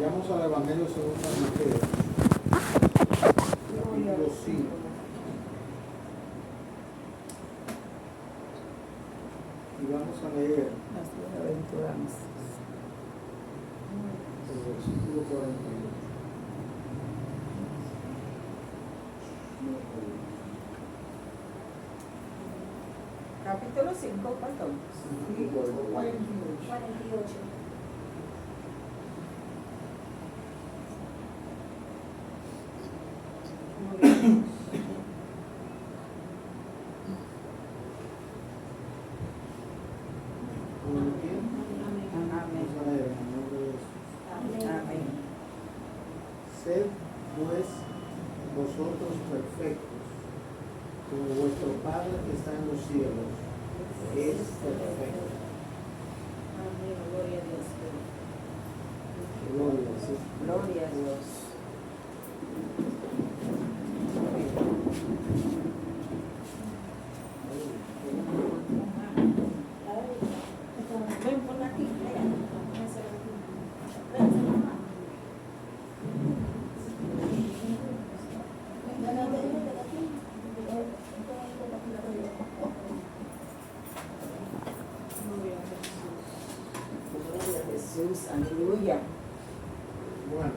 Vayamos al Evangelio según San Mateo, capítulo 5. Y vamos a leer Las bienaventuranzas. el versículo 41. Capítulo 5, perdón. 48. Amén. Amén. Vamos a leer en el nombre de Jesús. Amén. Sed pues vosotros perfectos, como vuestro Padre que está en los cielos es perfecto. Gloria a Dios. Gloria a Dios. Gloria a Dios. Ven por aquí, Gloria a Jesús. Aleluya. Bueno,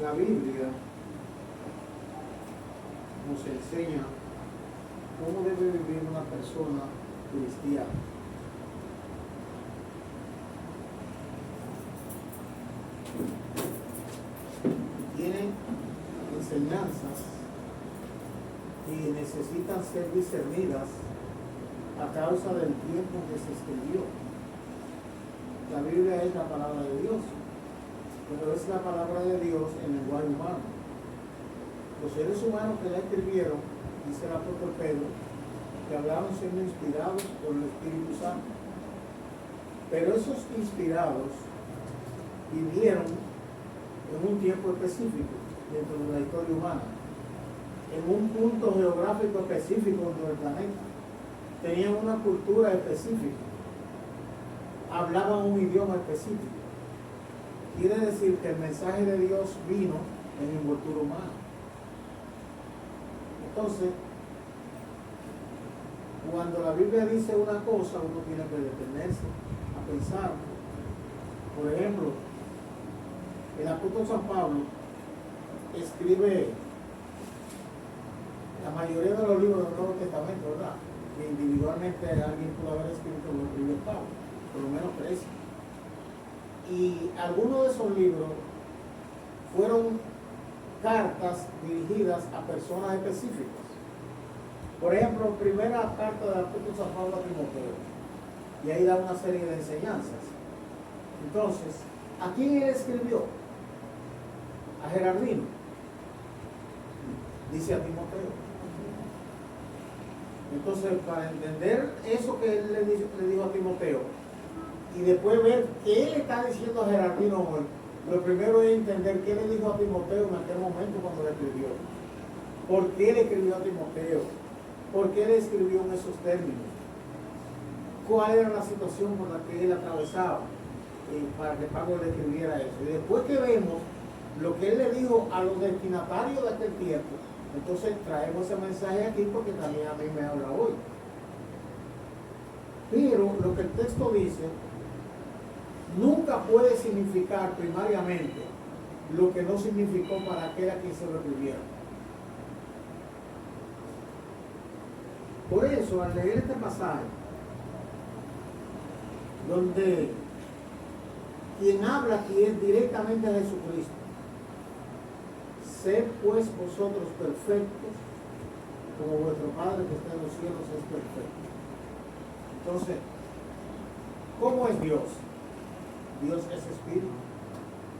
la Biblia nos enseña cómo debe vivir una persona cristiana. Tiene enseñanzas y necesitan ser discernidas a causa del tiempo que se escribió. La Biblia es la palabra de Dios, pero es la palabra de Dios en lenguaje humano. Los seres humanos que la escribieron, dice el apóstol Pedro, que hablaron siendo inspirados por el Espíritu Santo. Pero esos inspirados vivieron en un tiempo específico dentro de la historia humana, en un punto geográfico específico dentro del planeta. Tenían una cultura específica, hablaban un idioma específico. Quiere decir que el mensaje de Dios vino en envoltura humana. Entonces, cuando la Biblia dice una cosa, uno tiene que detenerse a pensar. Por ejemplo, el apóstol San Pablo escribe la mayoría de los libros del Nuevo Testamento, ¿verdad? Que individualmente alguien pudo haber escrito los libros de Pablo, por lo menos 13. Y algunos de esos libros fueron cartas dirigidas a personas específicas. Por ejemplo, primera carta del apóstol San Pablo a Timoteo, y ahí da una serie de enseñanzas. Entonces, ¿a quién él escribió? A Gerardino. Dice a Timoteo. Entonces, para entender eso que él le dijo a Timoteo, y después ver qué él está diciendo a Gerardino hoy, lo primero es entender qué le dijo a Timoteo en aquel momento cuando le escribió. ¿Por qué le escribió a Timoteo? ¿Por qué le escribió en esos términos? ¿Cuál era la situación por la que él atravesaba para que Pablo le escribiera eso? Y después que vemos lo que él le dijo a los destinatarios de aquel tiempo, entonces traemos ese mensaje aquí porque también a mí me habla hoy. Pero lo que el texto dice nunca puede significar primariamente lo que no significó para aquel a quien se lo escribiera. Por eso, al leer este pasaje, donde quien habla aquí es directamente a Jesucristo, sed pues vosotros perfectos, como vuestro Padre que está en los cielos es perfecto. Entonces, ¿cómo es Dios? Dios es espíritu.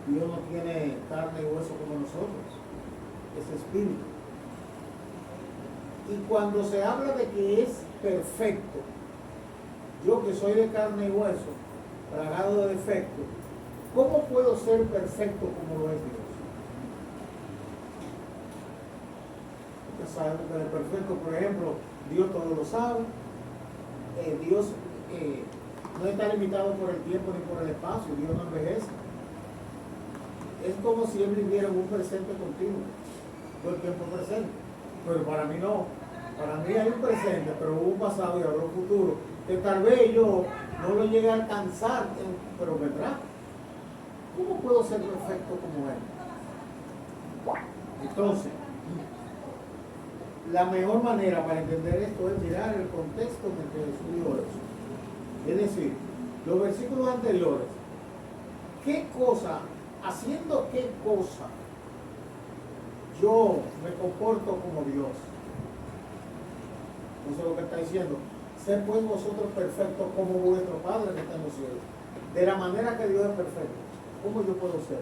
Dios no tiene carne y hueso como nosotros, es espíritu. Y cuando se habla de que es perfecto, yo que soy de carne y hueso, plagado de defectos, ¿cómo puedo ser perfecto como lo es Dios? Porque sabemos que es perfecto, por ejemplo, Dios todo lo sabe, Dios no está limitado por el tiempo ni por el espacio, Dios no envejece, es como si él viviera en un presente continuo, todo el tiempo presente. Pero para mí no. Para mí hay un presente, pero hubo un pasado y habrá un futuro, que tal vez yo no lo llegue a alcanzar, pero vendrá. ¿Cómo puedo ser perfecto como él? Entonces, la mejor manera para entender esto es mirar el contexto en el que Jesús dijo eso. Es decir, los versículos anteriores, ¿qué cosa, haciendo qué cosa yo me comporto como Dios? Eso es lo que está diciendo. Sed pues vosotros perfectos como vuestro Padre que está en los cielos. De la manera que Dios es perfecto, ¿cómo yo puedo ser?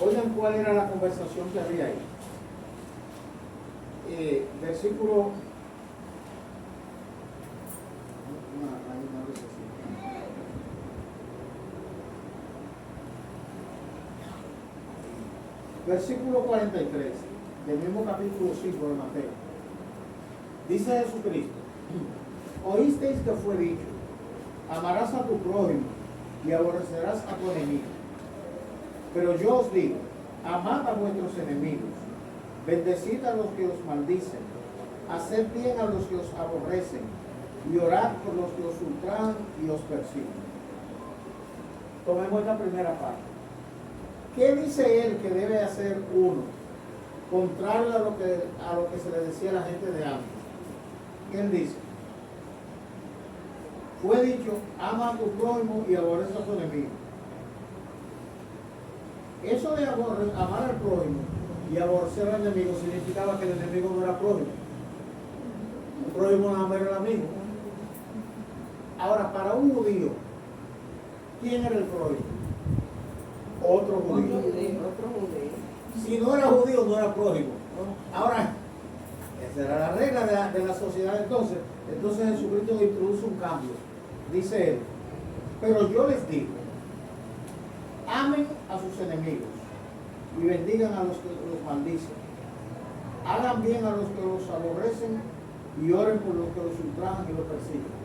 Oigan cuál era la conversación que había ahí. Versículo. Versículo 43 del mismo capítulo 5 de Mateo. Dice Jesucristo: oísteis que fue dicho, amarás a tu prójimo y aborrecerás a tu enemigo. Pero yo os digo, amad a vuestros enemigos, bendecid a los que os maldicen, haced bien a los que os aborrecen, y orad por los que os ultrajan y os persiguen. Tomemos la primera parte. ¿Qué dice él que debe hacer uno, contrario a lo que se le decía a la gente de antes? Él dice, fue dicho, ama a tu prójimo y aborrece a tu enemigo. Eso de amar al prójimo y aborrecer al enemigo significaba que el enemigo no era prójimo. El prójimo nada más era el amigo. Ahora, para un judío, ¿quién era el prójimo? Otro judío. Si no era judío, no era prójimo. Ahora, esa era la regla de la sociedad entonces. Entonces Jesucristo introduce un cambio. Dice él, pero yo les digo, amen a sus enemigos y bendigan a los que los maldicen. Hagan bien a los que los aborrecen y oren por los que los ultrajan y los persiguen.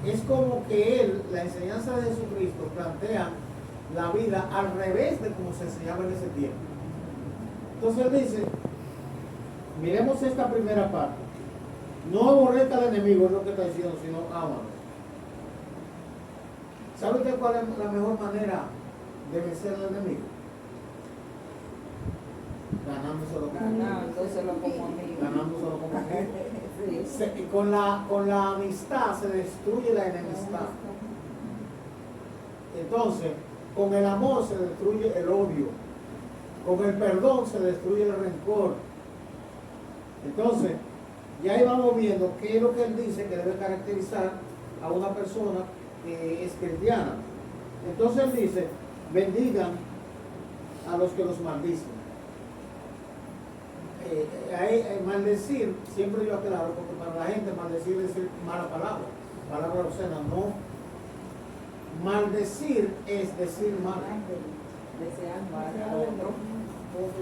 Es como que él, la enseñanza de Jesucristo, plantea la vida al revés de como se enseñaba en ese tiempo. Entonces él dice, miremos esta primera parte. No aborrezca al enemigo, es lo que está diciendo, sino ámalo. ¿Sabe usted cuál es la mejor manera de vencer al enemigo? Ganándoselo como amigo. Ganándoselo como amigo. Sí. Con la amistad se destruye la enemistad. Entonces, con el amor se destruye el odio. Con el perdón se destruye el rencor. Entonces, ya ahí vamos viendo qué es lo que él dice que debe caracterizar a una persona que es cristiana. Entonces él dice, bendigan a los que los maldicen. Maldecir, siempre yo aclaro, porque para la gente maldecir es decir mala palabra obscena, no. Maldecir es decir mal.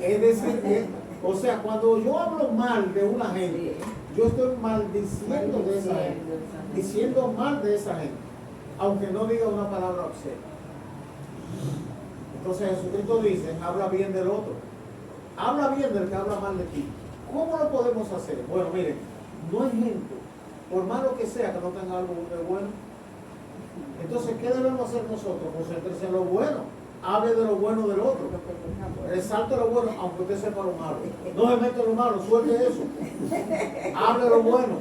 Es decir, o sea, cuando yo hablo mal de una gente, yo estoy maldiciendo de esa gente, diciendo mal de esa gente, aunque no diga una palabra obscena. Entonces Jesucristo dice, habla bien del otro, habla bien del que habla mal de ti. ¿Cómo lo podemos hacer? Bueno, miren, no hay gente, por malo que sea, que no tenga algo de bueno. Entonces, ¿qué debemos hacer nosotros? Concentrarse en lo bueno. Hable de lo bueno del otro. Resalte lo bueno, aunque usted sepa lo malo. No se mete lo malo, suelte eso. Hable lo bueno.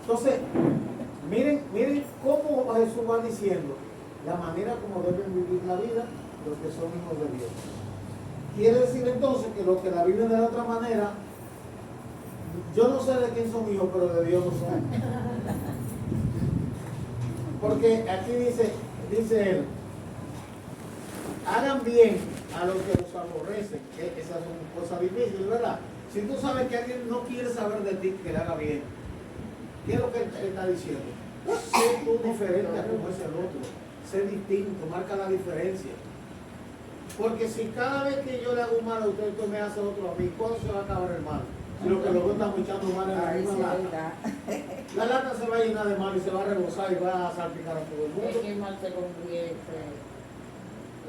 Entonces, miren cómo Jesús va diciendo la manera como deben vivir la vida los que son hijos de Dios. Quiere decir entonces que los que la viven de la otra manera, yo no sé de quién son hijos, pero de Dios no son. Porque aquí dice él, hagan bien a los que los aborrecen. Esa es una cosa difícil, ¿verdad? Si tú sabes que alguien no quiere saber de ti, que le haga bien. ¿Qué es lo que él está diciendo? Sé tú diferente a como es el otro. Sé distinto, marca la diferencia. Porque si cada vez que yo le hago un mal a usted, usted me hace otro a mí, ¿cuándo se va a acabar el mal? Si lo que luego estamos echando mal en la misma lata. La lata se va a llenar de mal y se va a rebosar y va a salpicar a todo el Es mundo. que el mal se convierte,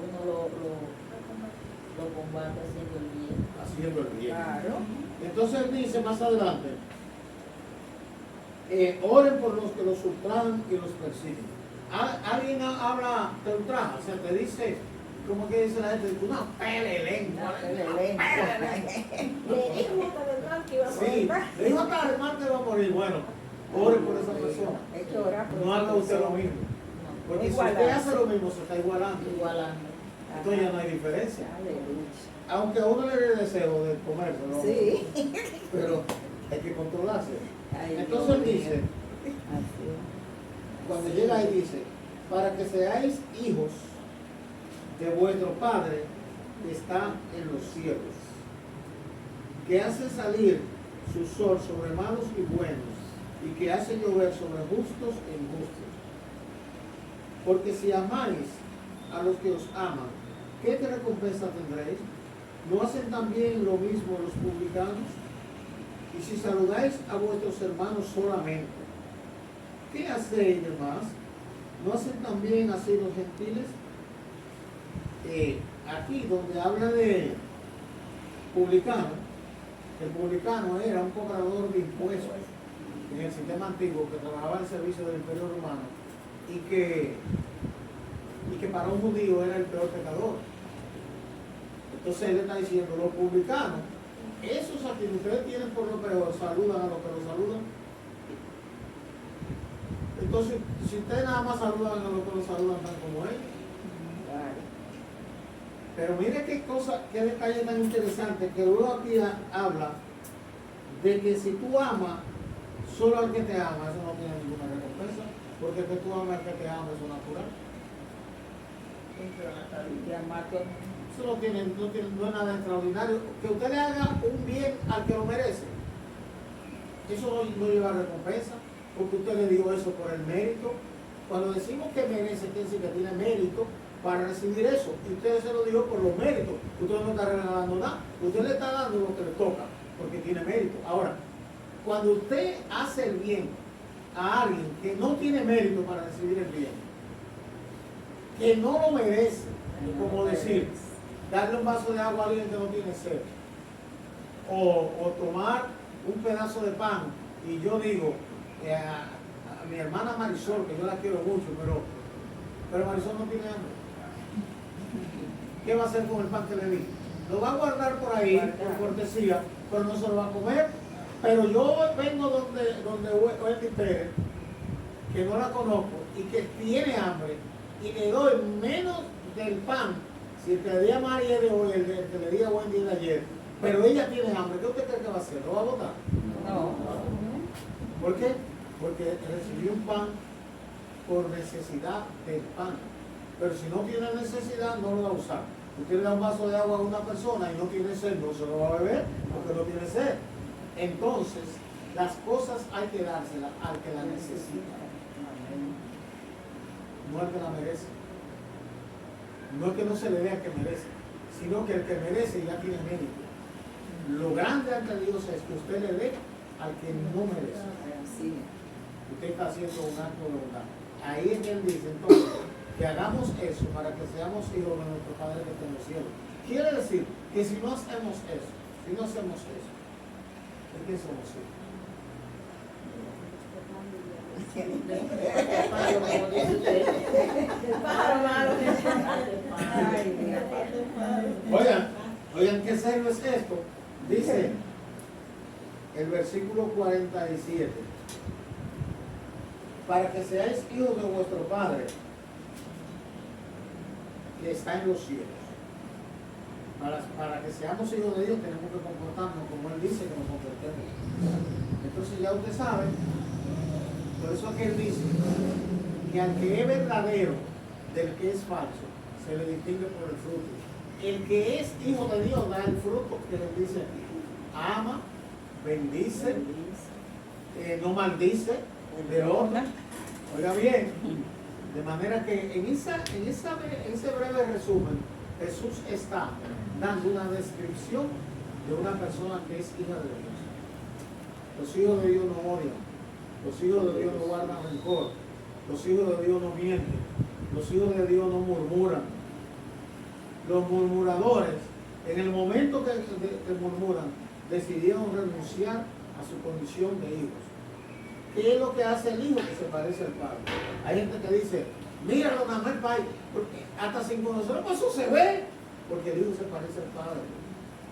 uno lo combate haciendo el bien. Haciendo el bien. Claro. Entonces él dice más adelante, oren por los que los ultrajan y los persiguen. Alguien habla, te ultraja, o sea, te dice, ¿cómo que dice la gente? Una pelelengua. Le dijo hasta el mal que iba a Sí, morir. le dijo hasta el mal que va a morir. Bueno, ore por esa persona. Hay que orar por No esa haga usted lo persona. mismo. No, Porque si igualarse. usted hace lo mismo, se está igualando. Igualando. Entonces ya no hay diferencia. Aleluya. Aunque a uno le dé deseo de comerse, ¿no? Sí. Pero hay que controlarse. Ay, Entonces Dios dice, mío. Así. cuando llega ahí dice, para que seáis hijos de vuestro Padre que está en los cielos, que hace salir su sol sobre malos y buenos, y que hace llover sobre justos e injustos. Porque si amáis a los que os aman, ¿qué recompensa tendréis? ¿No hacen también lo mismo los publicanos? Y si saludáis a vuestros hermanos solamente, ¿qué hacéis de más? ¿No hacen también así los gentiles? Aquí donde habla de publicano, el publicano era un cobrador de impuestos en el sistema antiguo que trabajaba al servicio del Imperio Romano y que para un judío era el peor pecador. Entonces él está diciendo, los publicanos, esos a quienes ustedes tienen por lo peor, saludan a los que los saludan. Entonces, si ustedes nada más saludan a los que los saludan tan como ellos. Claro. Pero mire qué cosa, qué detalle tan interesante, que luego aquí habla de que si tú amas solo al que te ama, eso no tiene ninguna recompensa, porque que tú amas al que te ama, eso es natural. Y amar a todo el mundo. Eso no es nada extraordinario. Que usted le haga un bien al que lo merece, eso no lleva recompensa, porque usted le dio eso por el mérito. Cuando decimos que merece, quiere decir que tiene mérito para recibir eso, y usted se lo dio por los méritos. Usted no está regalando nada, usted le está dando lo que le toca, porque tiene mérito. Ahora, cuando usted hace el bien a alguien que no tiene mérito para recibir el bien, que no lo merece, como decir, darle un vaso de agua a alguien que no tiene sed, o tomar un pedazo de pan, y yo digo, a mi hermana Marisol, que yo la quiero mucho, pero Marisol no tiene hambre. ¿Qué va a hacer con el pan que le di? Lo va a guardar por ahí, por cortesía, pero no se lo va a comer. Pero yo vengo donde Wendy Pérez, que no la conozco, y que tiene hambre, y le doy menos del pan, si el que le di a María de hoy, el que le di a Wendy de ayer, pero ella tiene hambre, ¿qué usted cree que va a hacer? ¿Lo va a botar? No. ¿Por qué? Porque recibió un pan por necesidad del pan. Pero si no tiene necesidad, no lo va a usar. Usted le da un vaso de agua a una persona y no tiene sed, no se lo va a beber porque no tiene sed. Entonces, las cosas hay que dárselas al que la necesita, no al que la merece. No es que no se le dé al que merece, sino que el que merece ya tiene mérito. Lo grande ante Dios es que usted le dé al que no merece. Así. Usted está haciendo un acto de bondad. Ahí es que él dice entonces que hagamos eso para que seamos hijos de nuestro Padre que está en los cielos. Quiere decir que si no hacemos eso, ¿de qué somos hijos? Oigan, ¿qué serio es esto? Dice el versículo 47. Para que seáis hijos de vuestro Padre que está en los cielos. Para que seamos hijos de Dios tenemos que comportarnos como Él dice que nos comportemos. Entonces ya usted sabe, por eso es que Él dice que al que es verdadero del que es falso, se le distingue por el fruto. El que es hijo de Dios da el fruto que le dice aquí. Ama, bendice, no maldice, honra. Oiga bien, de manera que en ese breve resumen, Jesús está dando una descripción de una persona que es hija de Dios. Los hijos de Dios no odian, Los hijos de Dios no guardan rencor. Los hijos de Dios no mienten. Los hijos de Dios no murmuran. Los murmuradores, en el momento que murmuran, decidieron renunciar a su condición de hijos. ¿Qué es lo que hace el hijo? Que se parece al padre. Hay gente que dice, míralo nada más el padre, porque hasta sin conocerlo, pues eso se ve, porque el hijo se parece al padre.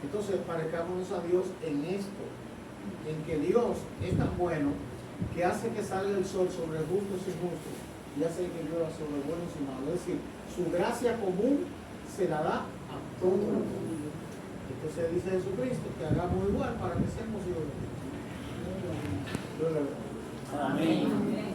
Entonces parezcámonos a Dios en esto, en que Dios es tan bueno que hace que salga el sol sobre justos y injustos y hace que llueva sobre buenos y malos. Es decir, su gracia común se la da a todos. Entonces dice Jesucristo que hagamos igual para que seamos hijos de Dios. Amén.